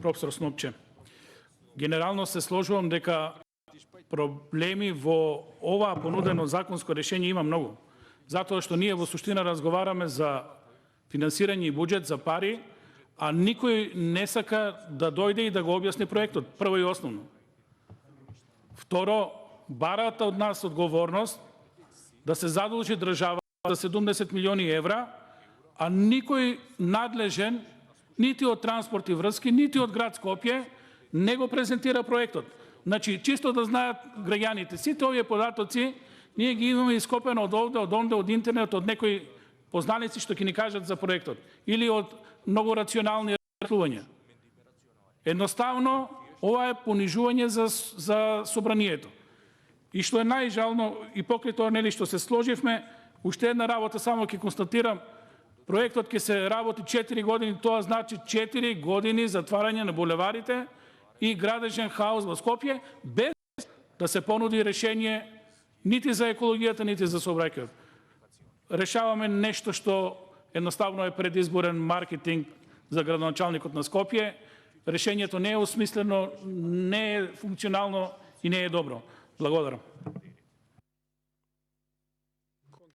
професор Снопче. Генерално се сложувам дека проблеми во ова понудено законско решение има многу. Затоа што ние во суштина разговараме за финансирање и буџет за пари, а никој не сака да дојде и да го објасни проектот, прво и основно. Второ, бараат од нас одговорност да се задолжи држава за 70 милиони евра, а никој надлежен, нити од транспорт и врски, нити од град Скопје, не го презентира проектот. Значи, чисто да знаат граѓаните, сите овие податоци, ние ги имаме ископено од овде, од онде, од интернет, од некои познаници што ќе ни кажат за проектот. Или од многу рационални размислувања. Едноставно, ова е понижување за собранието. И што е најжално, и покрај тоа нели што се сложивме, уште една работа само ќе констатирам, проектот ќе се работи 4 години, тоа значи 4 години затварање на булеварите и градежен хаос во Скопје, без да се понуди решение нити за екологијата, нити за сообраќајот. Решаваме нешто што едноставно е предизборен маркетинг за градоначалникот на Скопје. Решението не е осмислено, не е функционално и не е добро. Благодарам.